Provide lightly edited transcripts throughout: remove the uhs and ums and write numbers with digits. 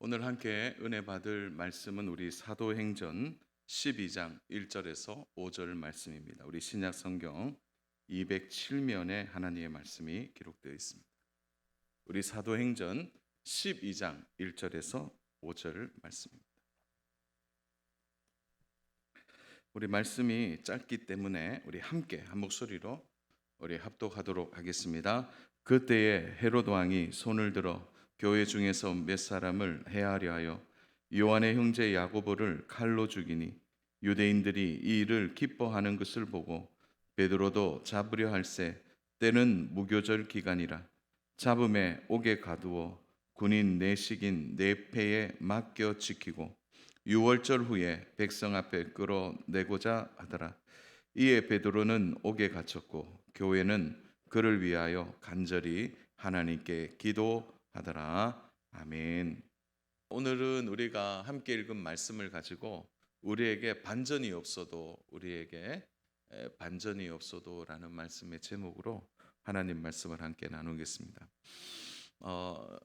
오늘 함께 은혜 받을 말씀은 우리 사도행전 12장 1절에서 5절 말씀입니다. 우리 신약 성경 207면에 하나님의 말씀이 기록되어 있습니다. 우리 사도행전 12장 1절에서 5절 말씀입니다. 우리 말씀이 짧기 때문에 우리 함께 한 목소리로 우리 합독하도록 하겠습니다. 그때에 헤롯 왕이 손을 들어 교회 중에서 몇 사람을 해하려 하여 요한의 형제 야고보를 칼로 죽이니 유대인들이 이 일을 기뻐하는 것을 보고 베드로도 잡으려 할새 때는 무교절 기간이라 잡음에 옥에 가두어 군인 내식인 내패에 맡겨 지키고 유월절 후에 백성 앞에 끌어내고자 하더라. 이에 베드로는 옥에 갇혔고 교회는 그를 위하여 간절히 하나님께 기도하더라. 아멘. 오늘은 우리가 함께 읽은 말씀을 가지고 우리에게 반전이 없어도 라는 말씀의 제목으로 하나님 말씀을 함께 나누겠습니다.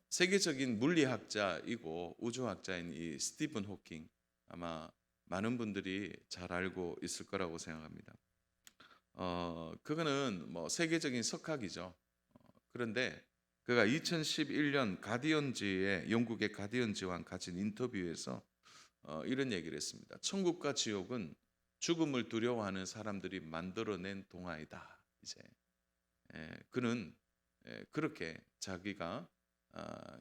세계적인 물리학자이고 우주학자인 이 스티븐 호킹, 아마 많은 분들이 잘 알고 있을 거라고 생각합니다. 그거는 세계적인 석학이죠. 그런데 그가 2011년 가디언지의 영국의 가디언지와 가진 인터뷰에서 이런 얘기를 했습니다. 천국과 지옥은 죽음을 두려워하는 사람들이 만들어낸 동화이다. 이제 그는 그렇게 자기가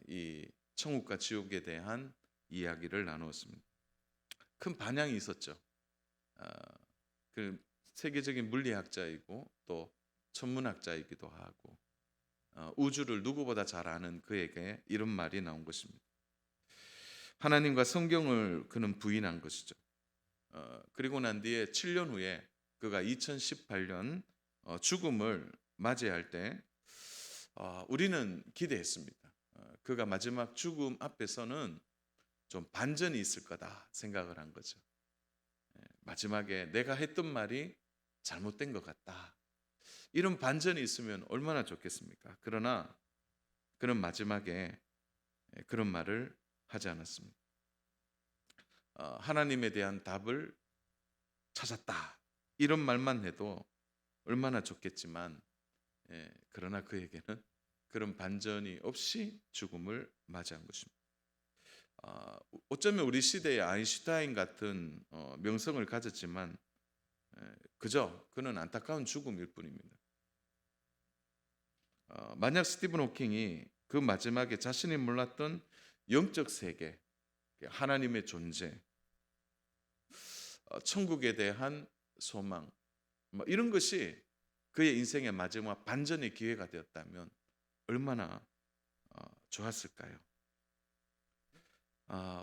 이 천국과 지옥에 대한 이야기를 나누었습니다. 큰 반향이 있었죠. 그 세계적인 물리학자이고 또 천문학자이기도 하고 우주를 누구보다 잘 아는 그에게 이런 말이 나온 것입니다. 하나님과 성경을 그는 부인한 것이죠. 그리고 난 뒤에 7년 후에 그가 2018년 죽음을 맞이할 때 우리는 기대했습니다. 그가 마지막 죽음 앞에서는 좀 반전이 있을 거다 생각을 한 거죠. 마지막에 내가 했던 말이 잘못된 것 같다. 이런 반전이 있으면 얼마나 좋겠습니까? 그러나 그는 마지막에 그런 말을 하지 않았습니다. 하나님에 대한 답을 찾았다. 이런 말만 해도 얼마나 좋겠지만 그러나 그에게는 그런 반전이 없이 죽음을 맞이한 것입니다. 어쩌면 우리 시대의 아인슈타인 같은 명성을 가졌지만 그저 그는 안타까운 죽음일 뿐입니다. 만약 스티븐 호킹이 그 마지막에 자신이 몰랐던 영적 세계, 하나님의 존재, 천국에 대한 소망, 이런 것이 그의 인생의 마지막 반전의 기회가 되었다면 얼마나 좋았을까요?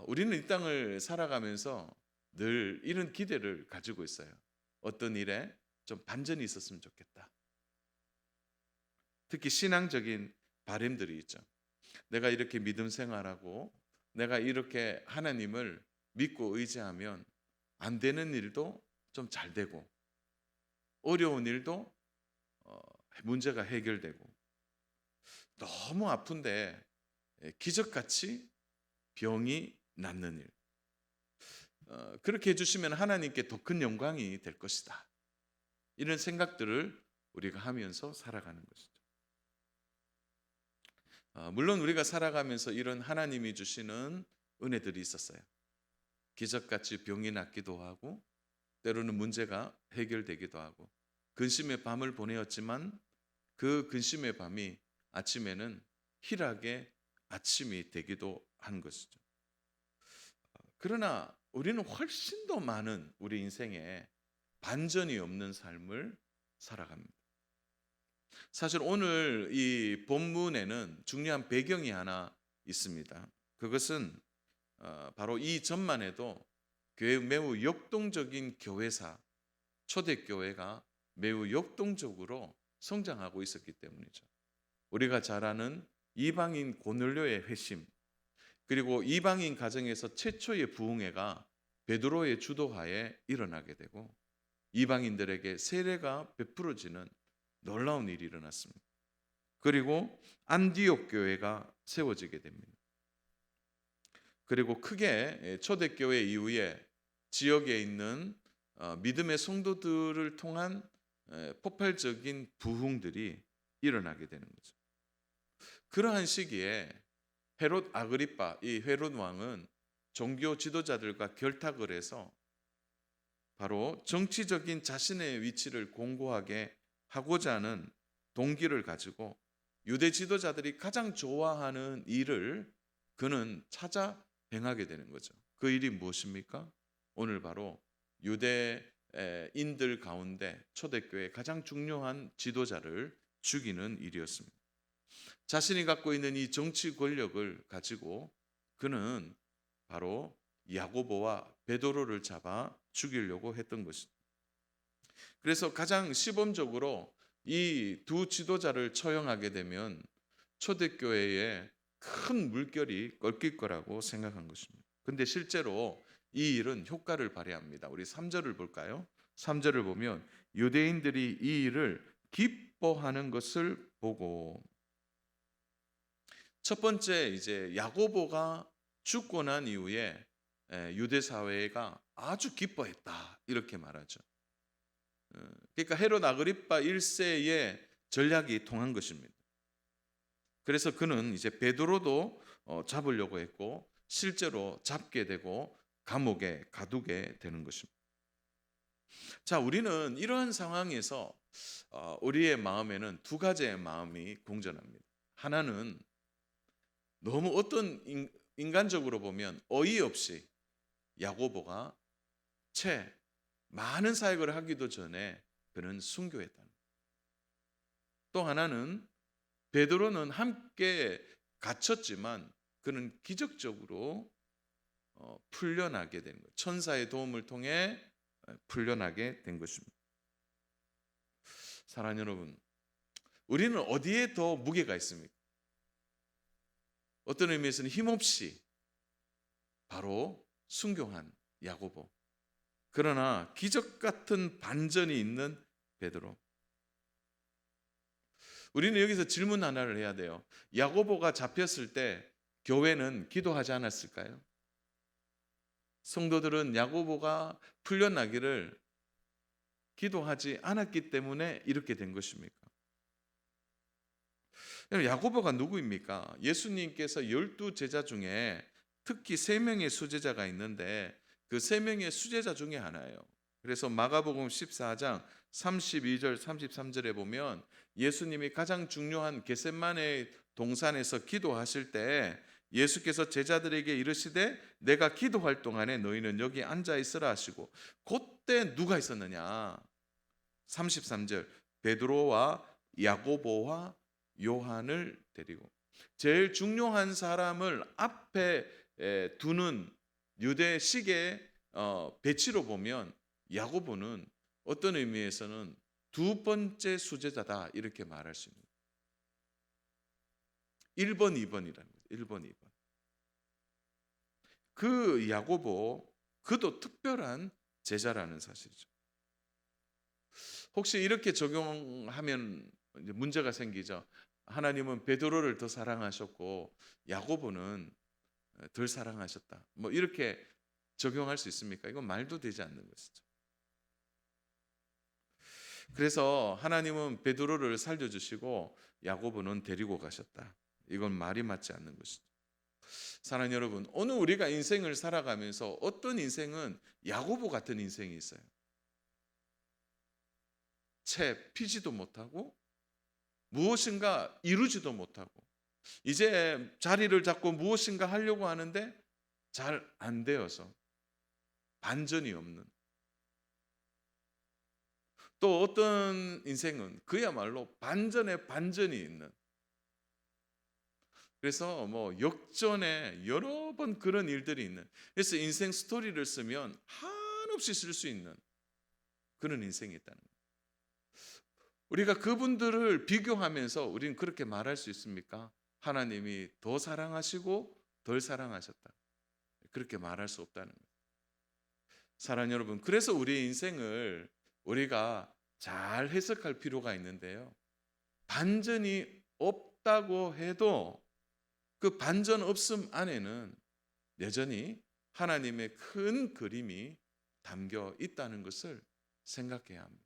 우리는 이 땅을 살아가면서 늘 이런 기대를 가지고 있어요. 어떤 일에 좀 반전이 있었으면 좋겠다. 특히 신앙적인 바람들이 있죠. 내가 이렇게 믿음 생활하고 내가 이렇게 하나님을 믿고 의지하면 안 되는 일도 좀 잘 되고 어려운 일도 문제가 해결되고 너무 아픈데 기적같이 병이 낫는 일, 그렇게 해주시면 하나님께 더 큰 영광이 될 것이다. 이런 생각들을 우리가 하면서 살아가는 것이죠. 물론 우리가 살아가면서 이런 하나님이 주시는 은혜들이 있었어요. 기적같이 병이 낫기도 하고 때로는 문제가 해결되기도 하고 근심의 밤을 보내었지만 그 근심의 밤이 아침에는 희락의 아침이 되기도 한 것이죠. 그러나 우리는 훨씬 더 많은 우리 인생에 반전이 없는 삶을 살아갑니다. 사실 오늘 이 본문에는 중요한 배경이 하나 있습니다. 그것은 바로 이 전만 해도 매우 역동적인 교회사, 초대교회가 매우 역동적으로 성장하고 있었기 때문이죠. 우리가 잘 아는 이방인 고넬료의 회심, 그리고 이방인 가정에서 최초의 부흥회가 베드로의 주도하에 일어나게 되고 이방인들에게 세례가 베풀어지는 놀라운 일이 일어났습니다. 그리고 안디옥 교회가 세워지게 됩니다. 그리고 크게 초대교회 이후에 지역에 있는 믿음의 성도들을 통한 폭발적인 부흥들이 일어나게 되는 거죠. 그러한 시기에 헤롯 아그리파, 이 헤롯 왕은 종교 지도자들과 결탁을 해서 바로 정치적인 자신의 위치를 공고하게 하고자 하는 동기를 가지고 유대 지도자들이 가장 좋아하는 일을 그는 찾아 행하게 되는 거죠. 그 일이 무엇입니까? 오늘 바로 유대인들 가운데 초대교회의 가장 중요한 지도자를 죽이는 일이었습니다. 자신이 갖고 있는 이 정치 권력을 가지고 그는 바로 야고보와 베드로를 잡아 죽이려고 했던 것입니다. 그래서 가장 시범적으로 이 두 지도자를 처형하게 되면 초대교회에 큰 물결이 꺾일 거라고 생각한 것입니다. 근데 실제로 이 일은 효과를 발휘합니다. 우리 3절을 볼까요? 3절을 보면 유대인들이 이 일을 기뻐하는 것을 보고, 첫 번째 이제 야고보가 죽고 난 이후에 유대 사회가 아주 기뻐했다 이렇게 말하죠. 그러니까 헤롯 아그리파 1세의 전략이 통한 것입니다. 그래서 그는 이제 베드로도 잡으려고 했고 실제로 잡게 되고 감옥에 가두게 되는 것입니다. 자, 우리는 이러한 상황에서 우리의 마음에는 두 가지의 마음이 공존합니다. 하나는 너무 어떤 인간적으로 보면 어이없이 야고보가 채 많은 사역을 하기도 전에 그는 순교했다는. 또 하나는 베드로는 함께 갇혔지만 그는 기적적으로 풀려나게 된 것, 천사의 도움을 통해 풀려나게 된 것입니다. 사랑하는 여러분, 우리는 어디에 더 무게가 있습니까? 어떤 의미에서는 힘없이 바로 순교한 야고보, 그러나 기적 같은 반전이 있는 베드로. 우리는 여기서 질문 하나를 해야 돼요. 야고보가 잡혔을 때 교회는 기도하지 않았을까요? 성도들은 야고보가 풀려나기를 기도하지 않았기 때문에 이렇게 된 것입니까? 야고보가 누구입니까? 예수님께서 12 제자 중에 특히 3명의 수제자가 있는데 그 3명의 수제자 중에 하나예요. 그래서 마가복음 14장 32절 33절에 보면 예수님이 가장 중요한 겟세마네 동산에서 기도하실 때 예수께서 제자들에게 이르시되 내가 기도할 동안에 너희는 여기 앉아 있으라 하시고, 그때 누가 있었느냐? 33절 베드로와 야고보와 요한을 데리고, 제일 중요한 사람을 앞에 두는 유대식의 배치로 보면 야고보는 어떤 의미에서는 두 번째 수제자다 이렇게 말할 수 있는 1번, 2번이라는 거죠. 1번, 2번. 그 야고보, 그도 특별한 제자라는 사실이죠. 혹시 이렇게 적용하면 이제 문제가 생기죠. 하나님은 베드로를 더 사랑하셨고 야고보는 덜 사랑하셨다. 뭐 이렇게 적용할 수 있습니까? 이건 말도 되지 않는 것이죠. 그래서 하나님은 베드로를 살려주시고 야고보는 데리고 가셨다. 이건 말이 맞지 않는 것이죠. 사랑하는 여러분, 오늘 우리가 인생을 살아가면서 어떤 인생은 야고보 같은 인생이 있어요. 채 피지도 못하고 무엇인가 이루지도 못하고 이제 자리를 잡고 무엇인가 하려고 하는데 잘 안 되어서 반전이 없는, 또 어떤 인생은 그야말로 반전에 반전이 있는, 그래서 뭐 역전에 여러 번 그런 일들이 있는, 그래서 인생 스토리를 쓰면 한없이 쓸 수 있는 그런 인생이 있다는 거예요. 우리가 그분들을 비교하면서 우리는 그렇게 말할 수 있습니까? 하나님이 더 사랑하시고 덜 사랑하셨다. 그렇게 말할 수 없다는 거예요. 사랑하는 여러분, 그래서 우리 인생을 우리가 잘 해석할 필요가 있는데요. 반전이 없다고 해도 그 반전 없음 안에는 여전히 하나님의 큰 그림이 담겨 있다는 것을 생각해야 합니다.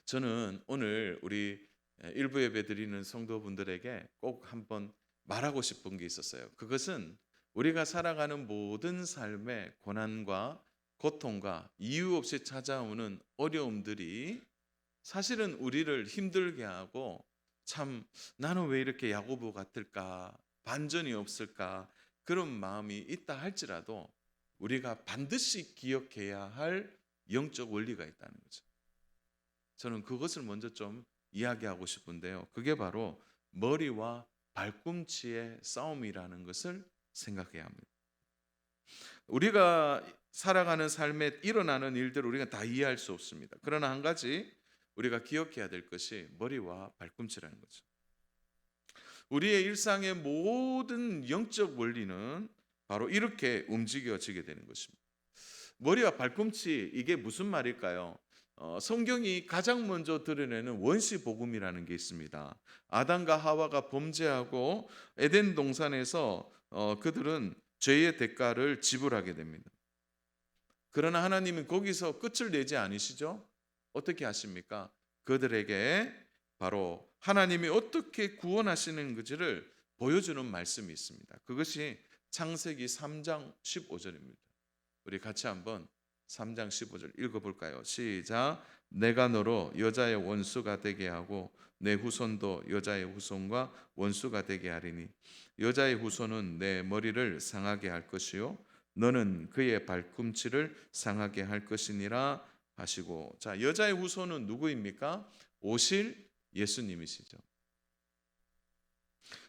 저는 오늘 우리 일부 예배 드리는 성도분들에게 꼭 한번 말하고 싶은 게 있었어요. 그것은 우리가 살아가는 모든 삶의 고난과 고통과 이유 없이 찾아오는 어려움들이 사실은 우리를 힘들게 하고, 참 나는 왜 이렇게 야고보 같을까, 반전이 없을까, 그런 마음이 있다 할지라도 우리가 반드시 기억해야 할 영적 원리가 있다는 거죠. 저는 그것을 먼저 좀 이야기하고 싶은데요. 그게 바로 머리와 발꿈치의 싸움이라는 것을 생각해야 합니다. 우리가 살아가는 삶에 일어나는 일들을 우리가 다 이해할 수 없습니다. 그러나 한 가지 우리가 기억해야 될 것이 머리와 발꿈치라는 거죠. 우리의 일상의 모든 영적 원리는 바로 이렇게 움직여지게 되는 것입니다. 머리와 발꿈치, 이게 무슨 말일까요? 성경이 가장 먼저 드러내는 원시 복음이라는 게 있습니다. 아담과 하와가 범죄하고 에덴 동산에서 그들은 죄의 대가를 지불하게 됩니다. 그러나 하나님은 거기서 끝을 내지 않으시죠? 어떻게 하십니까? 그들에게 바로 하나님이 어떻게 구원하시는 것을 보여주는 말씀이 있습니다. 그것이 창세기 3장 15절입니다. 우리 같이 한번 3장 15절 읽어볼까요? 시작. 내가 너로 여자의 원수가 되게 하고 내 후손도 여자의 후손과 원수가 되게 하리니 여자의 후손은 내 머리를 상하게 할 것이요 너는 그의 발꿈치를 상하게 할 것이니라 하시고. 자, 여자의 후손은 누구입니까? 오실 예수님이시죠.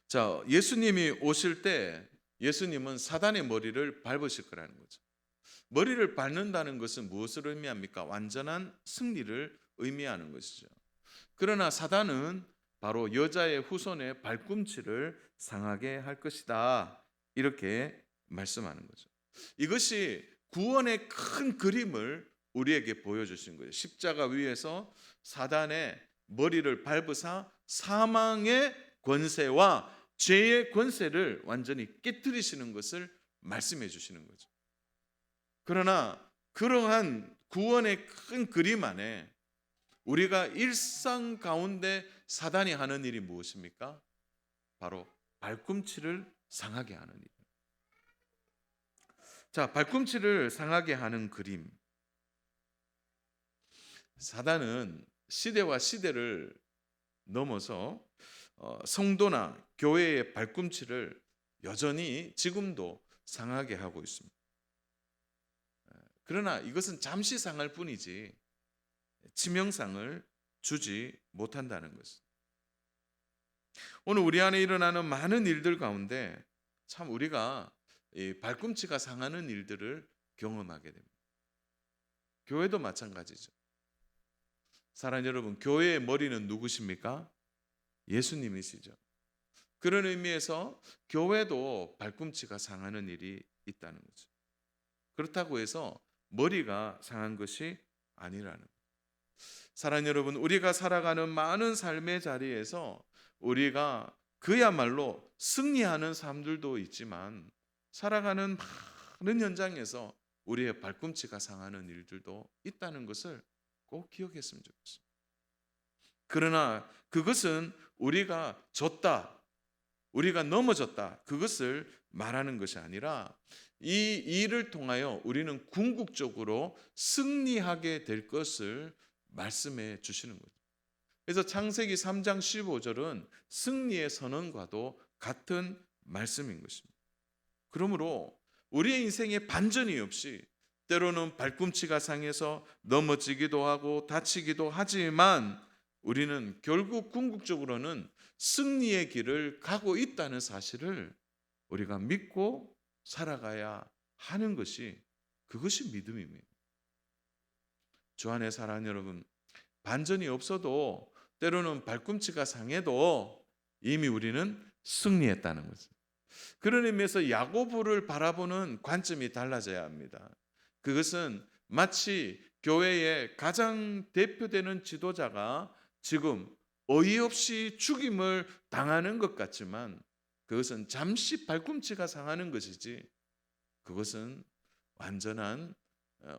자, 예수님이 오실 때 예수님은 사단의 머리를 밟으실 거라는 거죠. 머리를 밟는다는 것은 무엇을 의미합니까? 완전한 승리를 의미하는 것이죠. 그러나 사단은 바로 여자의 후손의 발꿈치를 상하게 할 것이다, 이렇게 말씀하는 거죠. 이것이 구원의 큰 그림을 우리에게 보여주신 거예요. 십자가 위에서 사단의 머리를 밟으사 사망의 권세와 죄의 권세를 완전히 깨뜨리시는 것을 말씀해 주시는 거죠. 그러나 그러한 구원의 큰 그림 안에 우리가 일상 가운데 사단이 하는 일이 무엇입니까? 바로 발꿈치를 상하게 하는 일. 자, 발꿈치를 상하게 하는 그림. 사단은 시대와 시대를 넘어서 성도나 교회의 발꿈치를 여전히 지금도 상하게 하고 있습니다. 그러나 이것은 잠시 상할 뿐이지 치명상을 주지 못한다는 것입니다. 오늘 우리 안에 일어나는 많은 일들 가운데 참 우리가 이 발꿈치가 상하는 일들을 경험하게 됩니다. 교회도 마찬가지죠. 사랑하는 여러분, 교회의 머리는 누구십니까? 예수님이시죠. 그런 의미에서 교회도 발꿈치가 상하는 일이 있다는 거죠. 그렇다고 해서 머리가 상한 것이 아니라는 거예요. 사랑하는 여러분, 우리가 살아가는 많은 삶의 자리에서 우리가 그야말로 승리하는 삶들도 있지만 살아가는 많은 현장에서 우리의 발꿈치가 상하는 일들도 있다는 것을 꼭 기억했으면 좋겠습니다. 그러나 그것은 우리가 졌다, 우리가 넘어졌다, 그것을 말하는 것이 아니라 이 일을 통하여 우리는 궁극적으로 승리하게 될 것을 말씀해 주시는 거죠. 그래서 창세기 3장 15절은 승리의 선언과도 같은 말씀인 것입니다. 그러므로 우리의 인생에 반전이 없이 때로는 발꿈치가 상해서 넘어지기도 하고 다치기도 하지만 우리는 결국 궁극적으로는 승리의 길을 가고 있다는 사실을 우리가 믿고 살아가야 하는 것이, 그것이 믿음입니다. 주 안에 사랑하는 여러분, 반전이 없어도 때로는 발꿈치가 상해도 이미 우리는 승리했다는 거죠. 그런 의미에서 야고보를 바라보는 관점이 달라져야 합니다. 그것은 마치 교회의 가장 대표되는 지도자가 지금 어이없이 죽임을 당하는 것 같지만 그것은 잠시 발꿈치가 상하는 것이지 그것은 완전한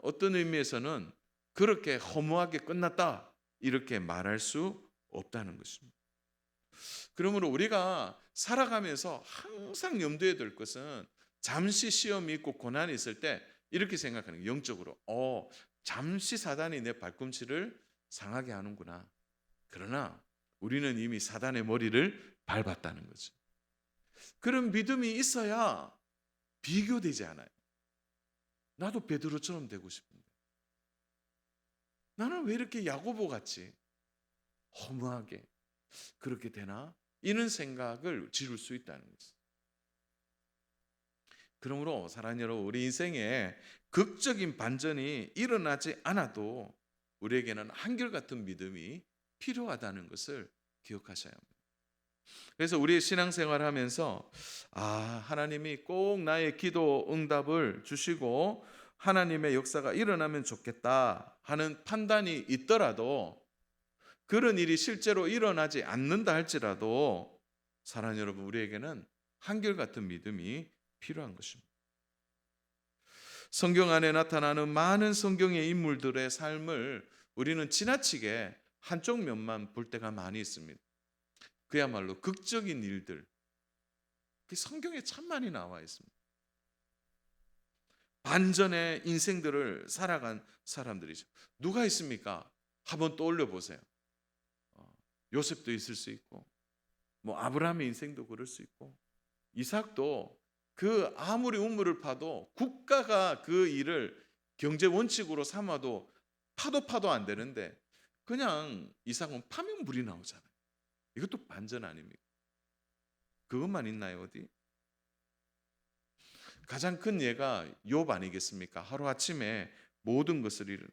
어떤 의미에서는 그렇게 허무하게 끝났다 이렇게 말할 수 없다는 것입니다. 그러므로 우리가 살아가면서 항상 염두에 둘 것은 잠시 시험이 있고 고난이 있을 때 이렇게 생각하는 거예요. 영적으로 잠시 사단이 내 발꿈치를 상하게 하는구나. 그러나 우리는 이미 사단의 머리를 밟았다는 거죠. 그런 믿음이 있어야 비교되지 않아요. 나도 베드로처럼 되고 싶은데 나는 왜 이렇게 야고보 같이 허무하게 그렇게 되나? 이런 생각을 지울 수 있다는 것입니다. 그러므로 사랑하는 여러분, 우리 인생에 극적인 반전이 일어나지 않아도 우리에게는 한결같은 믿음이 필요하다는 것을 기억하셔야 합니다. 그래서 우리의 신앙생활 하면서 하나님이 꼭 나의 기도 응답을 주시고 하나님의 역사가 일어나면 좋겠다 하는 판단이 있더라도 그런 일이 실제로 일어나지 않는다 할지라도 사랑하는 여러분, 우리에게는 한결같은 믿음이 필요한 것입니다. 성경 안에 나타나는 많은 성경의 인물들의 삶을 우리는 지나치게 한쪽 면만 볼 때가 많이 있습니다. 그야말로 극적인 일들, 성경에 참 많이 나와 있습니다. 반전의 인생들을 살아간 사람들이죠. 누가 있습니까? 한번 떠올려 보세요. 요셉도 있을 수 있고, 아브라함의 인생도 그럴 수 있고, 이삭도 그 아무리 우물을 파도 국가가 그 일을 경제 원칙으로 삼아도 파도 안 되는데 그냥 이삭은 파면 물이 나오잖아요. 이것도 반전 아닙니까? 그것만 있나요 어디? 가장 큰 예가 욥 아니겠습니까? 하루아침에 모든 것을 잃은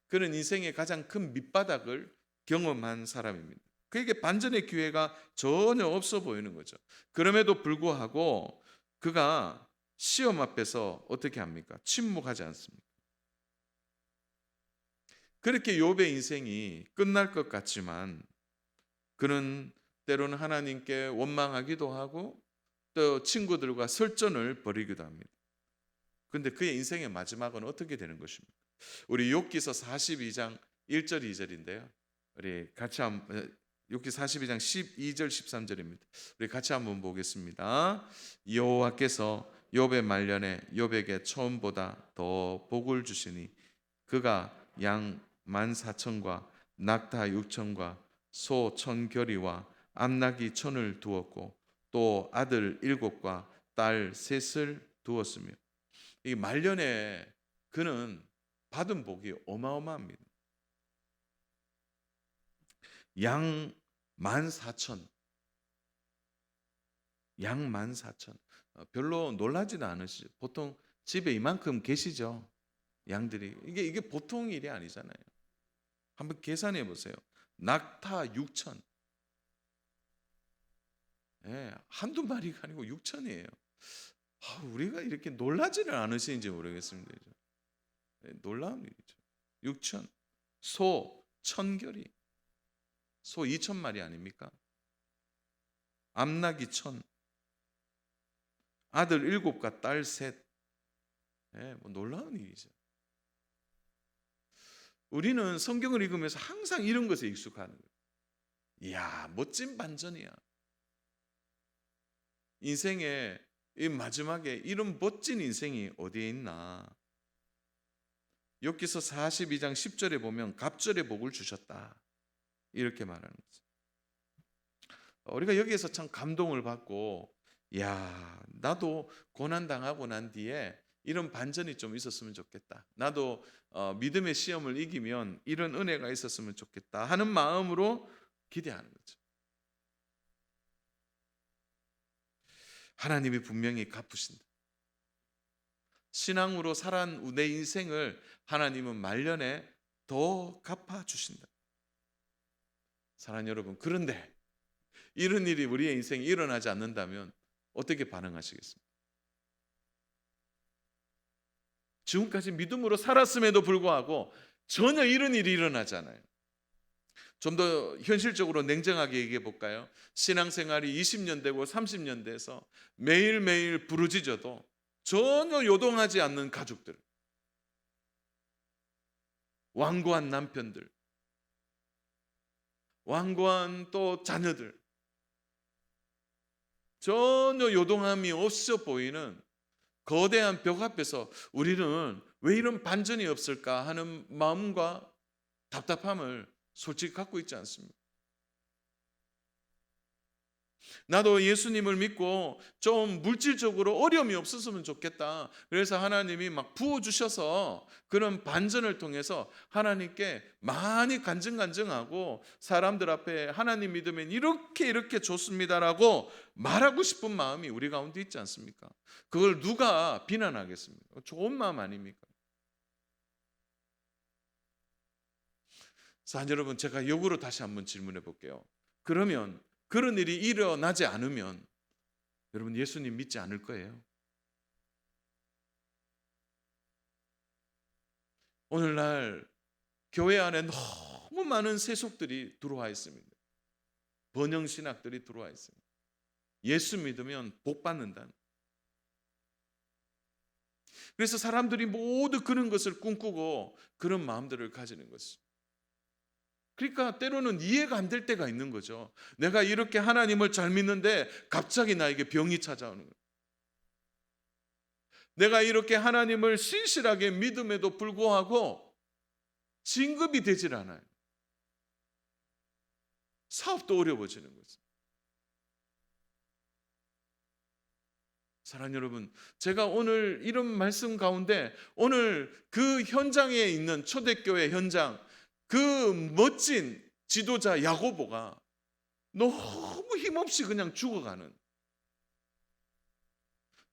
그런 인생의 가장 큰 밑바닥을 경험한 사람입니다. 그에게 반전의 기회가 전혀 없어 보이는 거죠. 그럼에도 불구하고 그가 시험 앞에서 어떻게 합니까? 침묵하지 않습니다. 그렇게 욥의 인생이 끝날 것 같지만 그는 때로는 하나님께 원망하기도 하고 또 친구들과 설전을 벌이기도 합니다. 그런데 그의 인생의 마지막은 어떻게 되는 것입니까? 우리 욥기서 42장 1절 2절인데요. 우리 같이 욥기 42장 12절 13절입니다. 우리 같이 한번 보겠습니다. 여호와께서 욥의 말년에 욥에게 처음보다 더 복을 주시니 그가 양 14,000과 낙타 6,000과 소 1,000결이와 암나귀 1,000을 두었고 또 아들 7과 딸 3을 두었으며 이 말년에 그는 받은 복이 어마어마합니다. 양 14,000 별로 놀라지도 않으시죠? 보통 집에 이만큼 계시죠? 양들이 이게 보통 일이 아니잖아요. 한번 계산해 보세요. 낙타 6,000 한두 마리가 아니고 6,000이에요. 우리가 이렇게 놀라지는 않으시는지 모르겠습니다. 놀라운 일이죠. 6,000 소 1,000결이 소 2,000마리 아닙니까? 암나귀 1,000 아들 7과 딸 3 놀라운 일이죠. 우리는 성경을 읽으면서 항상 이런 것에 익숙하는 거예요. 이야, 멋진 반전이야. 인생의 이 마지막에 이런 멋진 인생이 어디에 있나? 욥기서 42장 10절에 보면 갑절의 복을 주셨다. 이렇게 말하는 거죠. 우리가 여기에서 참 감동을 받고 야, 나도 고난 당하고 난 뒤에 이런 반전이 좀 있었으면 좋겠다. 나도 믿음의 시험을 이기면 이런 은혜가 있었으면 좋겠다 하는 마음으로 기대하는 거죠. 하나님이 분명히 갚으신다. 신앙으로 살아온 내 인생을 하나님은 말년에 더 갚아주신다. 사랑하는 여러분, 그런데 이런 일이 우리의 인생에 일어나지 않는다면 어떻게 반응하시겠습니까? 지금까지 믿음으로 살았음에도 불구하고 전혀 이런 일이 일어나잖아요. 좀 더 현실적으로 냉정하게 얘기해 볼까요? 신앙생활이 20년 되고 30년 돼서 매일매일 부르짖어도 전혀 요동하지 않는 가족들, 완고한 남편들, 완고한 또 자녀들, 전혀 요동함이 없어 보이는 거대한 벽 앞에서 우리는 왜 이런 반전이 없을까 하는 마음과 답답함을 솔직히 갖고 있지 않습니까? 나도 예수님을 믿고 좀 물질적으로 어려움이 없었으면 좋겠다. 그래서 하나님이 막 부어주셔서 그런 반전을 통해서 하나님께 많이 간증간증하고 사람들 앞에 하나님 믿으면 이렇게 좋습니다라고 말하고 싶은 마음이 우리 가운데 있지 않습니까? 그걸 누가 비난하겠습니까? 좋은 마음 아닙니까? 자, 여러분, 제가 역으로 다시 한번 질문해 볼게요. 그러면 그런 일이 일어나지 않으면 여러분 예수님 믿지 않을 거예요. 오늘날 교회 안에 너무 많은 세속들이 들어와 있습니다. 번영 신학들이 들어와 있습니다. 예수 믿으면 복 받는다. 그래서 사람들이 모두 그런 것을 꿈꾸고 그런 마음들을 가지는 것입니다. 그러니까 때로는 이해가 안 될 때가 있는 거죠. 내가 이렇게 하나님을 잘 믿는데 갑자기 나에게 병이 찾아오는 거예요. 내가 이렇게 하나님을 신실하게 믿음에도 불구하고 진급이 되질 않아요. 사업도 어려워지는 거죠. 사랑하는 여러분, 제가 오늘 이런 말씀 가운데 오늘 그 현장에 있는 초대교회 현장, 그 멋진 지도자 야고보가 너무 힘없이 그냥 죽어가는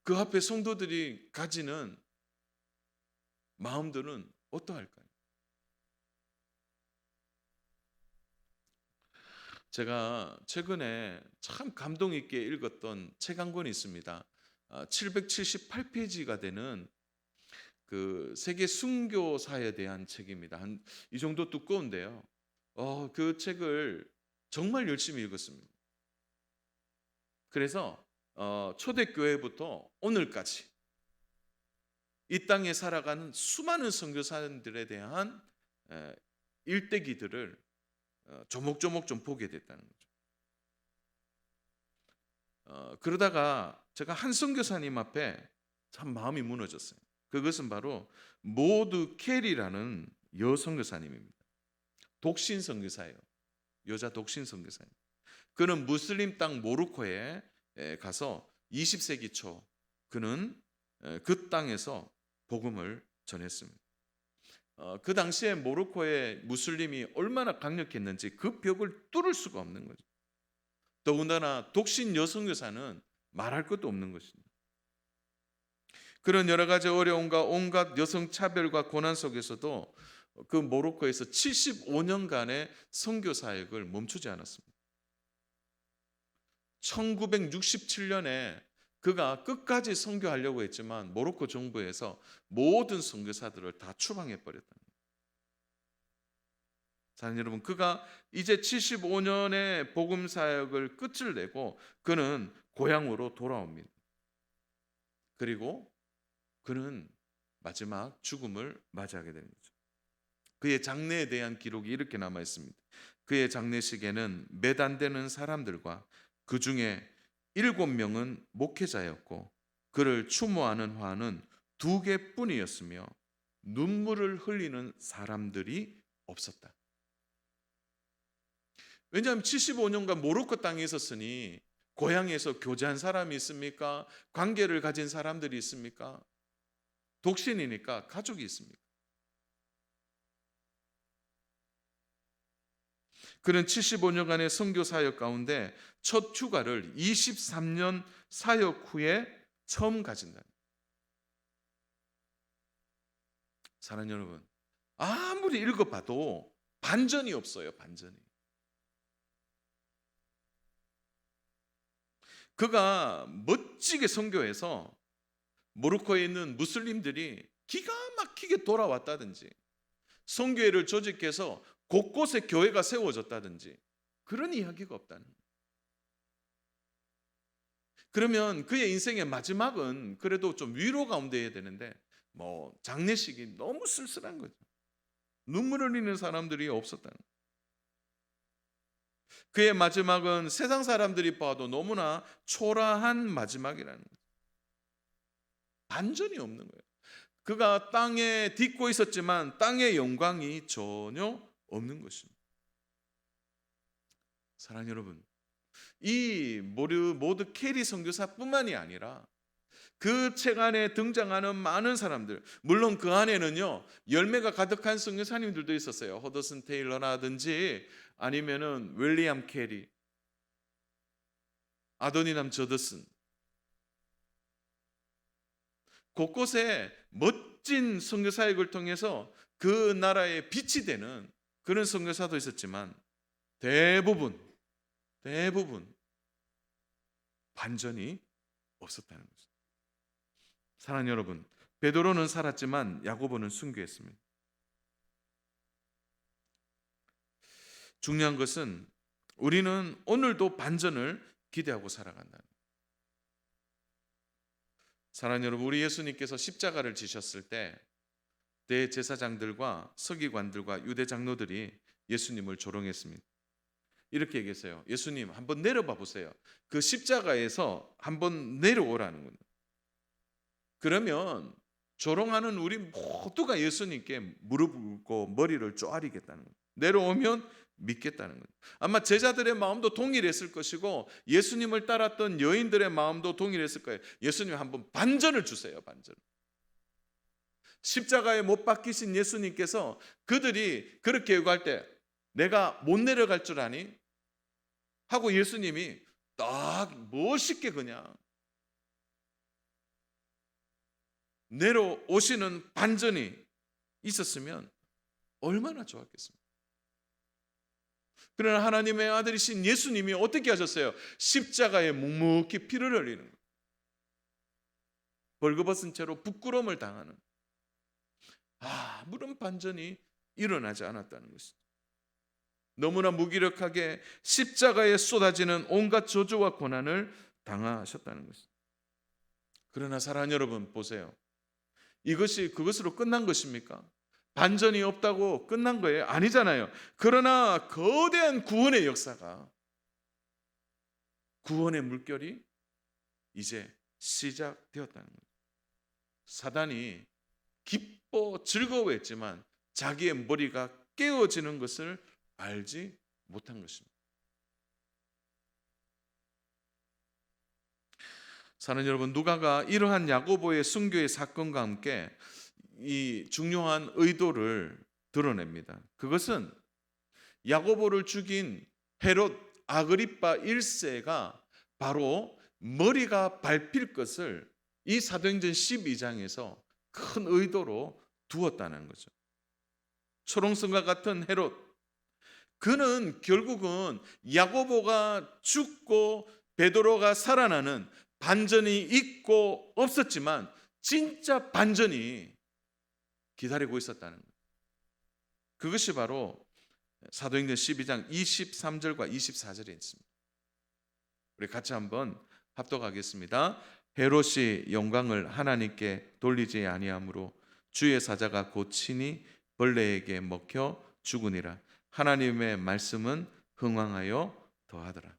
그 앞에 성도들이 가지는 마음들은 어떠할까요? 제가 최근에 참 감동 있게 읽었던 책 한 권이 있습니다. 778페이지가 되는 그 세계 순교사에 대한 책입니다. 한 이 정도 두꺼운데요. 그 책을 정말 열심히 읽었습니다. 그래서 초대교회부터 오늘까지 이 땅에 살아가는 수많은 선교사들에 대한 일대기들을 조목조목 좀 보게 됐다는 거죠. 그러다가 제가 한 선교사님 앞에 참 마음이 무너졌어요. 그것은 바로 모드 캐리라는 여선교사님입니다. 독신 선교사예요. 여자 독신 선교사님. 그는 무슬림 땅 모로코에 가서 20세기 초 그는 그 땅에서 복음을 전했습니다. 그 당시에 모로코의 무슬림이 얼마나 강력했는지 그 벽을 뚫을 수가 없는 거죠. 더군다나 독신 여선교사는 말할 것도 없는 것입니다. 그런 여러 가지 어려움과 온갖 여성 차별과 고난 속에서도 그 모로코에서 75년간의 선교 사역을 멈추지 않았습니다. 1967년에 그가 끝까지 선교하려고 했지만 모로코 정부에서 모든 선교사들을 다 추방해 버렸다. 사랑하는 여러분, 그가 이제 75년의 복음 사역을 끝을 내고 그는 고향으로 돌아옵니다. 그리고 그는 마지막 죽음을 맞이하게 되는 거죠. 그의 장례에 대한 기록이 이렇게 남아 있습니다. 그의 장례식에는 몇 안 되는 사람들과 그 중에 7명은 목회자였고 그를 추모하는 화는 2개뿐이었으며 눈물을 흘리는 사람들이 없었다. 왜냐하면 75년간 모로코 땅에 있었으니 고향에서 교제한 사람이 있습니까? 관계를 가진 사람들이 있습니까? 독신이니까 가족이 있습니까? 그는 75년간의 선교 사역 가운데 첫 휴가를 23년 사역 후에 처음 가진다. 사랑하는 여러분, 아무리 읽어봐도 반전이 없어요. 반전이. 그가 멋지게 선교해서 모로코에 있는 무슬림들이 기가 막히게 돌아왔다든지 선교회를 조직해서 곳곳에 교회가 세워졌다든지 그런 이야기가 없다는 거예요. 그러면 그의 인생의 마지막은 그래도 좀 위로 가운데 해야 되는데 뭐 장례식이 너무 쓸쓸한 거죠. 눈물 흘리는 사람들이 없었다는 거예요. 그의 마지막은 세상 사람들이 봐도 너무나 초라한 마지막이라는 거예요. 반전이 없는 거예요. 그가 땅에 딛고 있었지만 땅의 영광이 전혀 없는 것입니다. 사랑하는 여러분, 이 모드케리 선교사뿐만이 아니라 그 책 안에 등장하는 많은 사람들, 물론 그 안에는요 열매가 가득한 선교사님들도 있었어요. 허더슨 테일러라든지 아니면은 윌리엄 캐리, 아도니남 저더슨, 곳곳에 멋진 선교 사역을 통해서 그 나라에 빛이 되는 그런 선교사도 있었지만 대부분 반전이 없었다는 거죠. 사랑하는 여러분, 베드로는 살았지만 야고보는 순교했습니다. 중요한 것은 우리는 오늘도 반전을 기대하고 살아간다는 거예요. 사랑하는 여러분, 우리 예수님께서 십자가를 지셨을 때 대제사장들과 서기관들과 유대 장로들이 예수님을 조롱했습니다. 이렇게 얘기했어요. 예수님 한번 내려봐 보세요. 그 십자가에서 한번 내려오라는 거예요. 그러면 조롱하는 우리 모두가 예수님께 무릎 꿇고 머리를 쪼아리겠다는 거예요. 내려오면 믿겠다는 거예요. 아마 제자들의 마음도 동일했을 것이고 예수님을 따랐던 여인들의 마음도 동일했을 거예요. 예수님 한번 반전을 주세요. 반전. 십자가에 못 박히신 예수님께서 그들이 그렇게 요구할 때 내가 못 내려갈 줄 아니? 하고 예수님이 딱 멋있게 그냥 내려오시는 반전이 있었으면 얼마나 좋았겠습니까? 그러나 하나님의 아들이신 예수님이 어떻게 하셨어요? 십자가에 묵묵히 피를 흘리는 거예요. 벌거벗은 채로 부끄러움을 당하는 아무런 반전이 일어나지 않았다는 것이죠. 너무나 무기력하게 십자가에 쏟아지는 온갖 저주와 고난을 당하셨다는 것이죠. 그러나 사랑하는 여러분 보세요. 이것이 그것으로 끝난 것입니까? 반전이 없다고 끝난 거예요? 아니잖아요. 그러나 거대한 구원의 역사가, 구원의 물결이 이제 시작되었다는 거예요. 사단이 기뻐 즐거워했지만 자기의 머리가 깨어지는 것을 알지 못한 것입니다. 사랑하는 여러분, 누가가 이러한 야고보의 순교의 사건과 함께 이 중요한 의도를 드러냅니다. 그것은 야고보를 죽인 헤롯 아그리파 1세가 바로 머리가 밟힐 것을 이 사도행전 12장에서 큰 의도로 두었다는 거죠. 초롱성과 같은 헤롯, 그는 결국은 야고보가 죽고 베드로가 살아나는 반전이 있고 없었지만 진짜 반전이 기다리고 있었다는 거예요. 그것이 바로 사도행전 12장 23절과 24절에 있습니다. 우리 같이 한번 합독하겠습니다. 헤롯이 영광을 하나님께 돌리지 아니하므로 주의 사자가 곧 친히 벌레에게 먹혀 죽으니라. 하나님의 말씀은 흥왕하여 더하더라.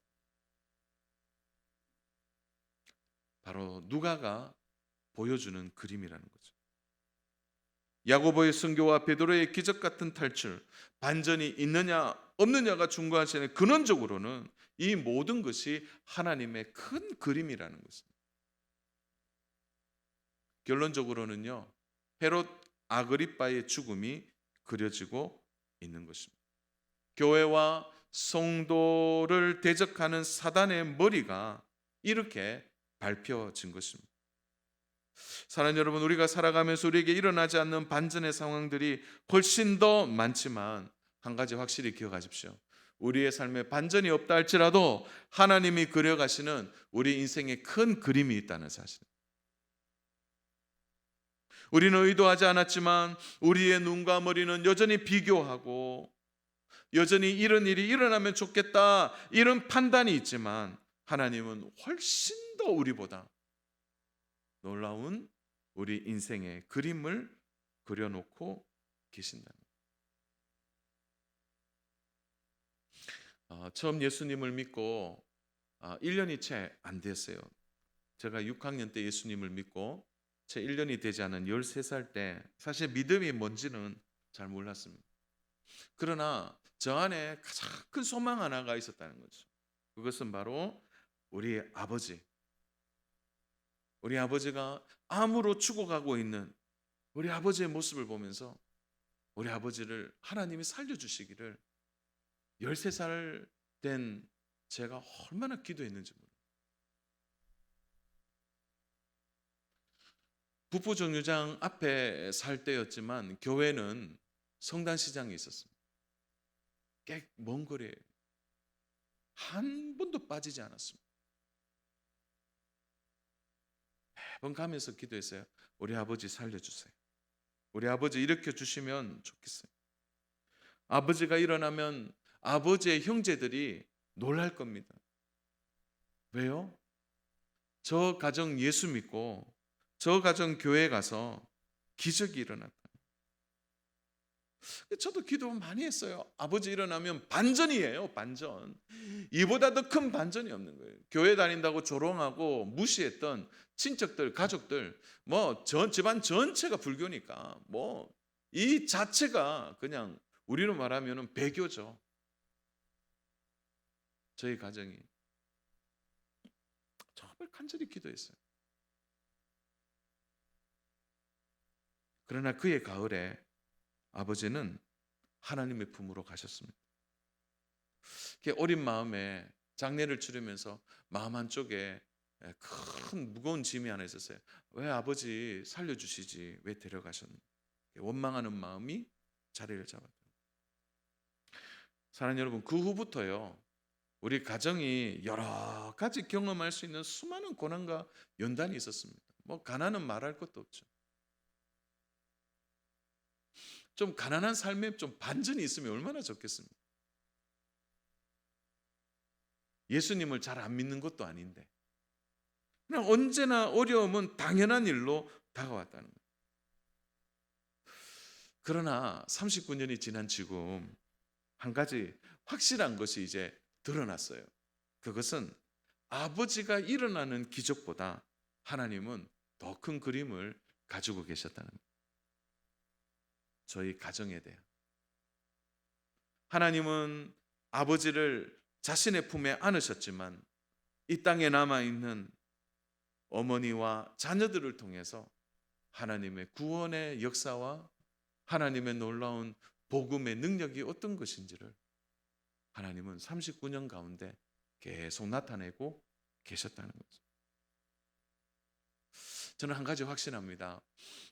바로 누가가 보여주는 그림이라는 거죠. 야고보의 순교와 베드로의 기적 같은 탈출, 반전이 있느냐 없느냐가 중요하지 않아요. 근원적으로는 이 모든 것이 하나님의 큰 그림이라는 것입니다. 결론적으로는요, 헤롯 아그리빠의 죽음이 그려지고 있는 것입니다. 교회와 성도를 대적하는 사단의 머리가 이렇게 밟혀진 것입니다. 사랑하는 여러분, 우리가 살아가면서 우리에게 일어나지 않는 반전의 상황들이 훨씬 더 많지만 한 가지 확실히 기억하십시오. 우리의 삶에 반전이 없다 할지라도 하나님이 그려가시는 우리 인생의 큰 그림이 있다는 사실. 우리는 의도하지 않았지만 우리의 눈과 머리는 여전히 비교하고 여전히 이런 일이 일어나면 좋겠다 이런 판단이 있지만 하나님은 훨씬 더 우리보다 놀라운 우리 인생의 그림을 그려놓고 계신다. 처음 예수님을 믿고 1년이 채 안 됐어요. 제가 6학년 때 예수님을 믿고 채 1년이 되지 않은 13살 때 사실 믿음이 뭔지는 잘 몰랐습니다. 그러나 저 안에 가장 큰 소망 하나가 있었다는 거죠. 그것은 바로 우리 아버지. 우리 아버지가 암으로 죽어가고 있는 우리 아버지의 모습을 보면서 우리 아버지를 하나님이 살려주시기를 13살 된 제가 얼마나 기도했는지 몰라요. 북부정류장 앞에 살 때였지만 교회는 성단시장에 있었습니다. 꽤 먼 거리에 한 번도 빠지지 않았습니다. 매번 가면서 기도했어요. 우리 아버지 살려주세요. 우리 아버지 일으켜 주시면 좋겠어요. 아버지가 일어나면 아버지의 형제들이 놀랄 겁니다. 왜요? 저 가정 예수 믿고 저 가정 교회 가서 기적이 일어났다. 저도 기도 많이 했어요. 아버지 일어나면 반전이에요. 반전. 이보다 더 큰 반전이 없는 거예요. 교회 다닌다고 조롱하고 무시했던 친척들, 가족들, 뭐 전 집안 전체가 불교니까 뭐 이 자체가 그냥 우리로 말하면 배교죠. 저희 가정이 정말 간절히 기도했어요. 그러나 그의 가을에 아버지는 하나님의 품으로 가셨습니다. 어린 마음에 장례를 치르면서 마음 한쪽에 큰 무거운 짐이 하나 있었어요. 왜 아버지 살려주시지 왜 데려가셨나. 원망하는 마음이 자리를 잡았다. 사랑하는 여러분, 그 후부터요 우리 가정이 여러 가지 경험할 수 있는 수많은 고난과 연단이 있었습니다. 뭐 가난은 말할 것도 없죠. 좀 가난한 삶에 좀 반전이 있으면 얼마나 좋겠습니까? 예수님을 잘 안 믿는 것도 아닌데 그냥 언제나 어려움은 당연한 일로 다가왔다는 거예요. 그러나 39년이 지난 지금 한 가지 확실한 것이 이제 드러났어요. 그것은 아버지가 일어나는 기적보다 하나님은 더 큰 그림을 가지고 계셨다는 거예요. 저희 가정에 대한 하나님은 아버지를 자신의 품에 안으셨지만 이 땅에 남아있는 어머니와 자녀들을 통해서 하나님의 구원의 역사와 하나님의 놀라운 복음의 능력이 어떤 것인지를 하나님은 39년 가운데 계속 나타내고 계셨다는 거죠. 저는 한 가지 확신합니다.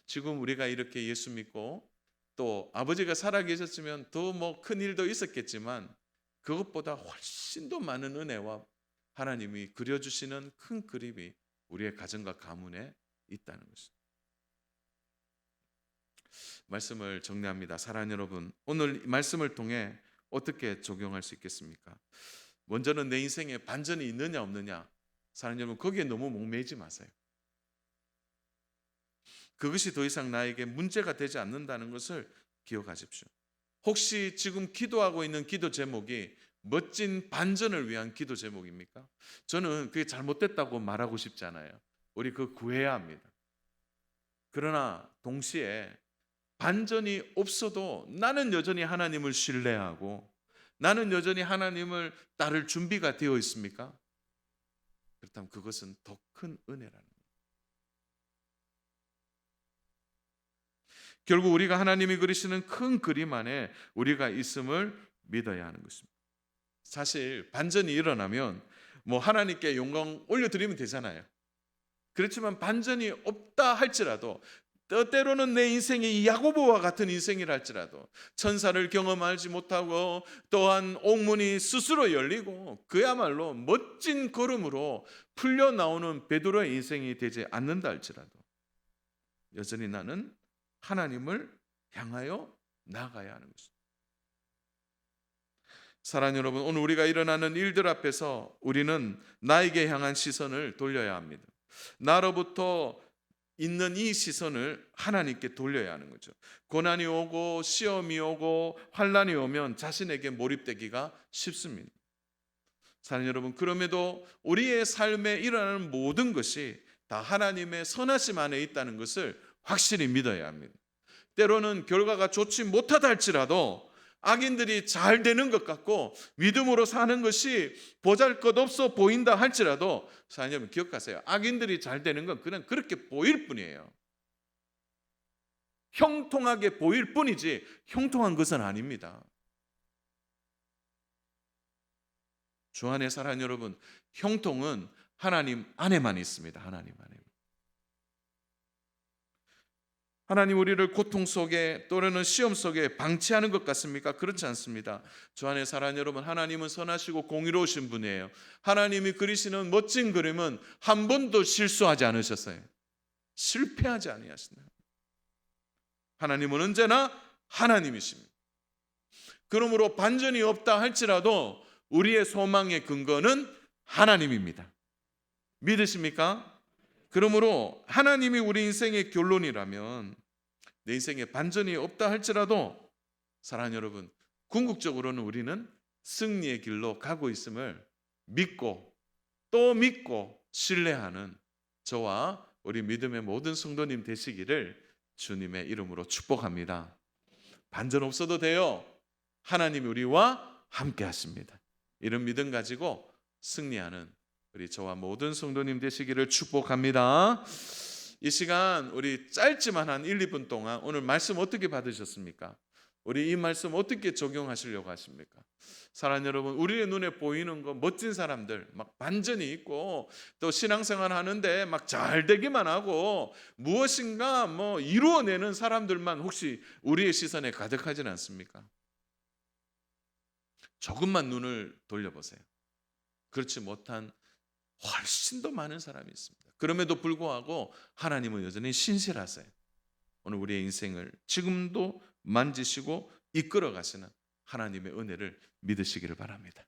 지금 우리가 이렇게 예수 믿고 또 아버지가 살아계셨으면 더 뭐 큰 일도 있었겠지만 그것보다 훨씬 더 많은 은혜와 하나님이 그려주시는 큰 그림이 우리의 가정과 가문에 있다는 것입니다. 말씀을 정리합니다. 사랑하는 여러분, 오늘 말씀을 통해 어떻게 적용할 수 있겠습니까? 먼저는 내 인생에 반전이 있느냐 없느냐, 사랑하는 여러분, 거기에 너무 목매이지 마세요. 그것이 더 이상 나에게 문제가 되지 않는다는 것을 기억하십시오. 혹시 지금 기도하고 있는 기도 제목이 멋진 반전을 위한 기도 제목입니까? 저는 그게 잘못됐다고 말하고 싶지 않아요. 우리 그거 구해야 합니다. 그러나 동시에 반전이 없어도 나는 여전히 하나님을 신뢰하고 나는 여전히 하나님을 따를 준비가 되어 있습니까? 그렇다면 그것은 더 큰 은혜라는 거예요. 결국 우리가 하나님이 그리시는 큰 그림 안에 우리가 있음을 믿어야 하는 것입니다. 사실 반전이 일어나면 뭐 하나님께 영광 올려드리면 되잖아요. 그렇지만 반전이 없다 할지라도 때로는 내 인생이 야고보와 같은 인생이라 할지라도 천사를 경험하지 못하고 또한 옥문이 스스로 열리고 그야말로 멋진 걸음으로 풀려나오는 베드로의 인생이 되지 않는다 할지라도 여전히 나는 하나님을 향하여 나아가야 하는 것입니다. 사랑하는 여러분, 오늘 우리가 일어나는 일들 앞에서 우리는 나에게 향한 시선을 돌려야 합니다. 나로부터 있는 이 시선을 하나님께 돌려야 하는 거죠. 고난이 오고 시험이 오고 환난이 오면 자신에게 몰입되기가 쉽습니다. 사랑하는 여러분, 그럼에도 우리의 삶에 일어나는 모든 것이 다 하나님의 선하심 안에 있다는 것을 확실히 믿어야 합니다. 때로는 결과가 좋지 못하다 할지라도 악인들이 잘 되는 것 같고 믿음으로 사는 것이 보잘것없어 보인다 할지라도, 사랑하는 여러분 기억하세요. 악인들이 잘 되는 건 그냥 그렇게 보일 뿐이에요. 형통하게 보일 뿐이지 형통한 것은 아닙니다. 주 안에 사랑하는 여러분, 형통은 하나님 안에만 있습니다. 하나님 안에. 하나님 우리를 고통 속에 또는 시험 속에 방치하는 것 같습니까? 그렇지 않습니다. 주 안에 사랑하는 여러분, 하나님은 선하시고 공의로우신 분이에요. 하나님이 그리시는 멋진 그림은 한 번도 실수하지 않으셨어요. 실패하지 아니하신다. 하나님은 언제나 하나님이십니다. 그러므로 반전이 없다 할지라도 우리의 소망의 근거는 하나님입니다. 믿으십니까? 그러므로 하나님이 우리 인생의 결론이라면 내 인생에 반전이 없다 할지라도, 사랑하는 여러분, 궁극적으로는 우리는 승리의 길로 가고 있음을 믿고 또 믿고 신뢰하는 저와 우리 믿음의 모든 성도님 되시기를 주님의 이름으로 축복합니다. 반전 없어도 돼요. 하나님이 우리와 함께 하십니다. 이런 믿음 가지고 승리하는 우리 저와 모든 성도님 되시기를 축복합니다. 이 시간 우리 짧지만 한 1, 2분 동안 오늘 말씀 어떻게 받으셨습니까? 우리 이 말씀 어떻게 적용하시려고 하십니까? 사랑하는 여러분, 우리의 눈에 보이는 거 멋진 사람들, 막 반전이 있고 또 신앙생활 하는데 막 잘 되기만 하고 무엇인가 이루어내는 사람들만 혹시 우리의 시선에 가득하지는 않습니까? 조금만 눈을 돌려보세요. 그렇지 못한 훨씬 더 많은 사람이 있습니다. 그럼에도 불구하고 하나님은 여전히 신실하세요. 오늘 우리의 인생을 지금도 만지시고 이끌어 가시는 하나님의 은혜를 믿으시기를 바랍니다.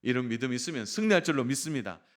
이런 믿음이 있으면 승리할 줄로 믿습니다.